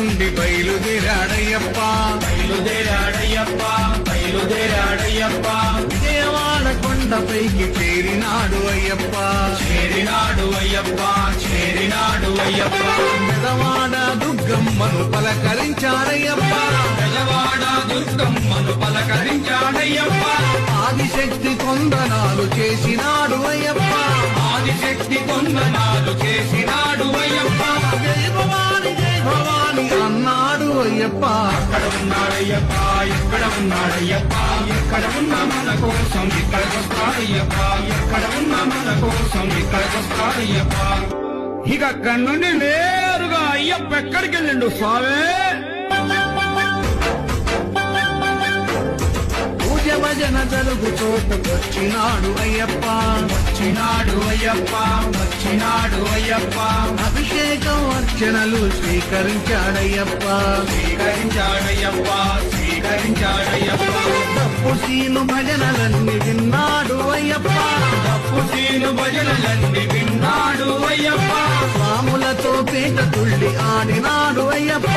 నుండి బయలుదేరాడయ్యప్ప విజయవాడ కొండపైకి చేరినాడు అయ్యప్ప పెదవాడ దుర్గమ్మను పలకరించాడయ్యప్ప ఆదిశక్తి కొందనాలు చేసినాడు అయ్యప్ప జై భవాని జై భవాని అన్నాడు అయ్యప్ప ఎక్కడ ఉన్న మన కోసం ఇక్కడికొస్తాడయ్యప్ప ఇక అక్కడి నుండి నేరుగా అయ్యప్ప ఎక్కడికి వెళ్ళిండు స్వామి పూజ భజన జరుగు చోటుకొచ్చినాడు అయ్యప్ప అభిషేకం అర్చనలు స్వీకరించాడయ్యప్ప తప్పు సీను భజనలన్నీ విన్నాడు అయ్యప్ప స్వాములతో పేట తుళ్ళి ఆడినాడు అయ్యప్ప